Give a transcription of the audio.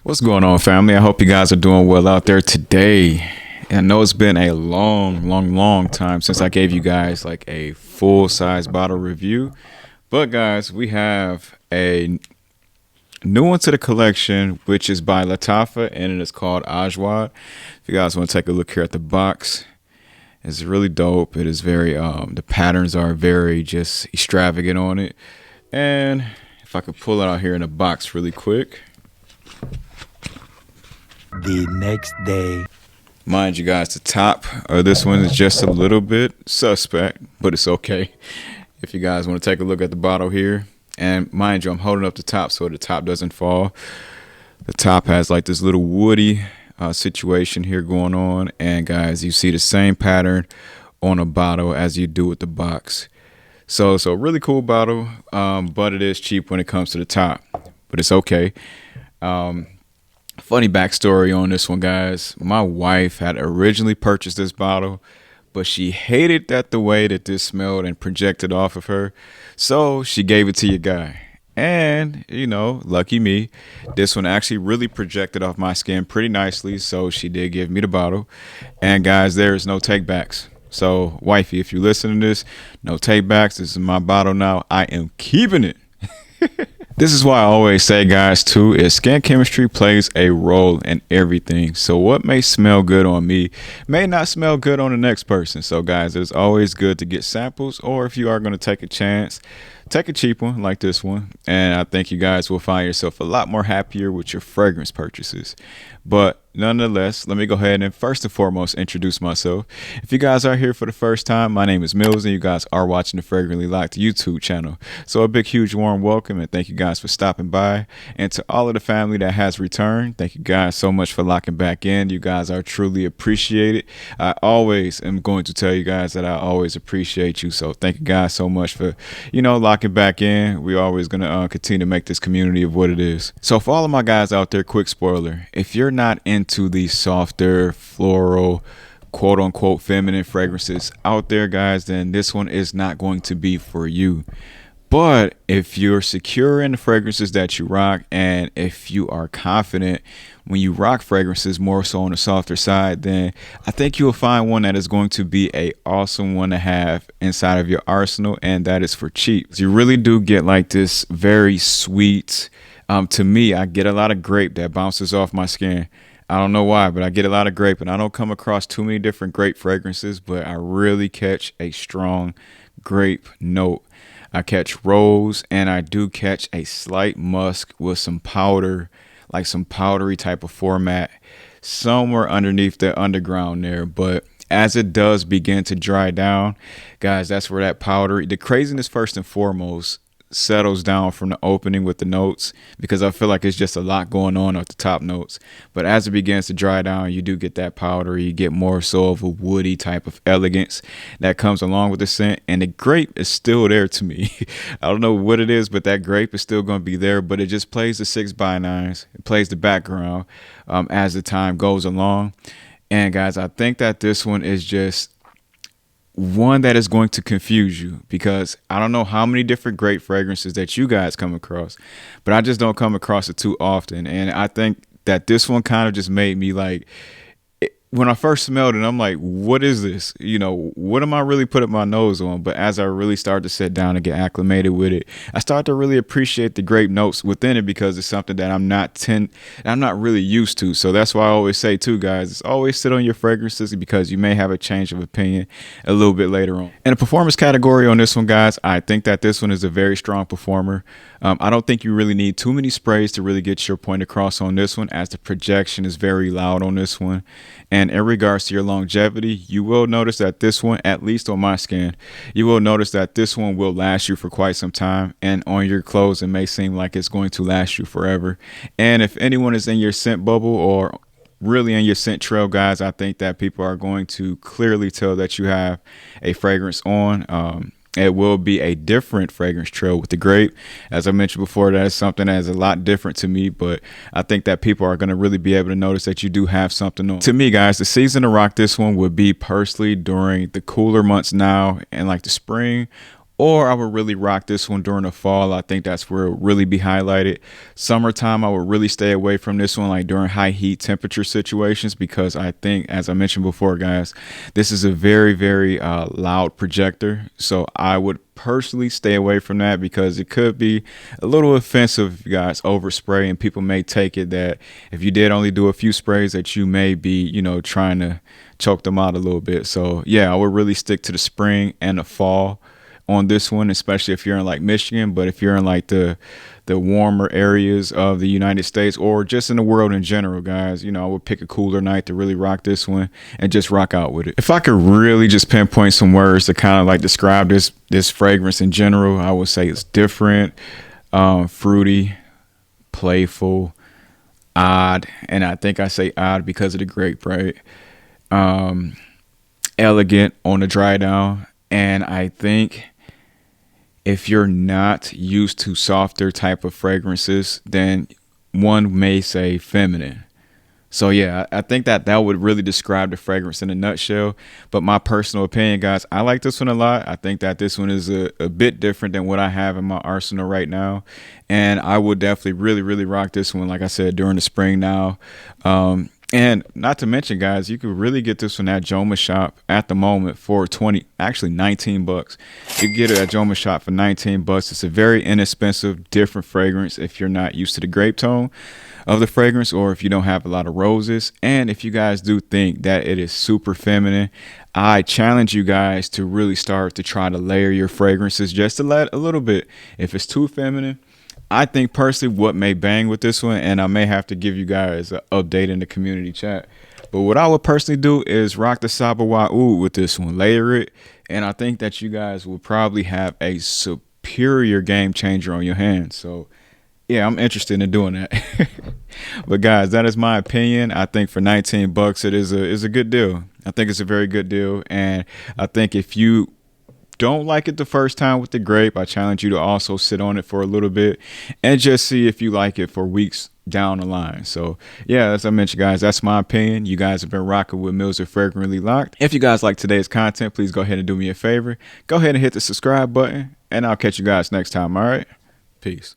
What's going on, family? I hope you guys are doing well out there today. I know it's been a long time since I gave you guys like a full-size bottle review. But guys, we have a new one to the collection, which is by Lattafa, and it is called Ajwad. If you guys want to take a look here at the box, it's really dope. It is very, the patterns are very just extravagant on it. And if I could pull it out here in the box really quick. The next day. Mind you guys, the top of this one is just a little bit suspect, but it's okay. If you guys want to take a look at the bottle here, and mind you, I'm holding up the top so the top doesn't fall. The top has like this little woody situation here going on, and guys, you see the same pattern on a bottle as you do with the box. So it's a really cool bottle, but it is cheap when it comes to the top, but it's okay. Funny backstory on this one, guys. My wife had originally purchased this bottle, but she hated that the way that this smelled and projected off of her. So she gave it to your guy. And, you know, lucky me, this one actually really projected off my skin pretty nicely. So she did give me the bottle. And guys, there is no take backs. So wifey, if you listen to this, no take backs. This is my bottle now. I am keeping it. This is why I always say, guys, too, is skin chemistry plays a role in everything. So what may smell good on me may not smell good on the next person. So, guys, it's always good to get samples, or if you are going to take a chance, take a cheap one like this one. And I think you guys will find yourself a lot more happier with your fragrance purchases. But nonetheless, let me go ahead and first and foremost introduce myself. If you guys are here for the first time, my name is Mills, and you guys are watching the Fragrantly Locked YouTube channel. So a big, huge, warm welcome, and thank you guys for stopping by. And to all of the family that has returned, thank you guys so much for locking back in. You guys are truly appreciated. I always am going to tell you guys that I always appreciate you. So thank you guys so much for, you know, locking back in. We're always going to continue to make this community of what it is. So for all of my guys out there, quick spoiler, if you're not into these softer floral quote unquote feminine fragrances out there, guys, then this one is not going to be for you. But if you're secure in the fragrances that you rock, and if you are confident when you rock fragrances more so on the softer side, then I think you'll find one that is going to be a awesome one to have inside of your arsenal, and that is for cheap. You really do get like this very sweet, to me, I get a lot of grape that bounces off my skin. I don't know why, but I get a lot of grape, and I don't come across too many different grape fragrances, but I really catch a strong grape note. I catch rose, and I do catch a slight musk with some powder, like some powdery type of format somewhere underneath the underground there. But as it does begin to dry down, guys, that's where that powdery, the craziness first and foremost, settles down from the opening with the notes, because I feel like it's just a lot going on at the top notes. But as it begins to dry down, you do get that powdery, you get more so of a woody type of elegance that comes along with the scent. And the grape is still there to me. I don't know what it is, but that grape is still going to be there, but it just plays the 6x9s. It plays the background as the time goes along. And guys, I think that this one is just one that is going to confuse you, because I don't know how many different great fragrances that you guys come across, but I just don't come across it too often. And I think that this one kind of just made me like, when I first smelled it, I'm like, what is this? You know, what am I really putting my nose on? But as I really started to sit down and get acclimated with it, I started to really appreciate the grape notes within it, because it's something that I'm not really used to. So that's why I always say too, guys, it's always sit on your fragrances, because you may have a change of opinion a little bit later on. In the performance category on this one, guys, I think that this one is a very strong performer. I don't think you really need too many sprays to really get your point across on this one, as the projection is very loud on this one. And in regards to your longevity, you will notice that this one, at least on my skin, you will notice that this one will last you for quite some time. And on your clothes, it may seem like it's going to last you forever. And if anyone is in your scent bubble, or really in your scent trail, guys, I think that people are going to clearly tell that you have a fragrance on. It will be a different fragrance trail with the grape. As I mentioned before, that is something that is a lot different to me, but I think that people are going to really be able to notice that you do have something on. To me, guys, the season to rock this one would be personally during the cooler months now, and like the spring Or I would really rock this one during the fall. I think that's where it will really be highlighted. Summertime, I would really stay away from this one, like during high heat temperature situations, because I think, as I mentioned before, guys, this is a very, very loud projector. So I would personally stay away from that because it could be a little offensive if you guys overspray, and people may take it that if you did only do a few sprays that you may be, trying to choke them out a little bit. So yeah, I would really stick to the spring and the fall on this one, especially if you're in like Michigan. But if you're in like the warmer areas of the United States or just in the world in general, guys, I would pick a cooler night to really rock this one and just rock out with it. If I could really just pinpoint some words to kind of like describe this fragrance in general, I would say it's different, fruity, playful, odd, and I think I say odd because of the grape, right? Elegant on the dry down, and I think if you're not used to softer type of fragrances, then one may say feminine. So yeah, I think that would really describe the fragrance in a nutshell. But my personal opinion, guys, I like this one a lot. I think that this one is a bit different than what I have in my arsenal right now. And I would definitely really, really rock this one, like I said, during the spring now. And not to mention, guys, you could really get this one at Joma Shop at the moment for 19 bucks. You get it at Joma Shop for 19 bucks. It's a very inexpensive, different fragrance if you're not used to the grape tone of the fragrance, or if you don't have a lot of roses. And if you guys do think that it is super feminine, I challenge you guys to really start to try to layer your fragrances just a little bit. If it's too feminine, I think personally what may bang with this one, and I may have to give you guys an update in the community chat, but what I would personally do is rock the Sabawa Oud with this one, layer it, and I think that you guys will probably have a superior game changer on your hands. So yeah, I'm interested in doing that. But guys, that is my opinion. I think for 19 bucks it is a good deal. I think it's a very good deal, and I think if you don't like it the first time with the grape, I challenge you to also sit on it for a little bit and just see if you like it for weeks down the line. So yeah, as I mentioned, guys, that's my opinion. You guys have been rocking with Mills of Fragrantly Locked. If you guys like today's content, please go ahead and do me a favor. Go ahead and hit the subscribe button, and I'll catch you guys next time. All right, peace.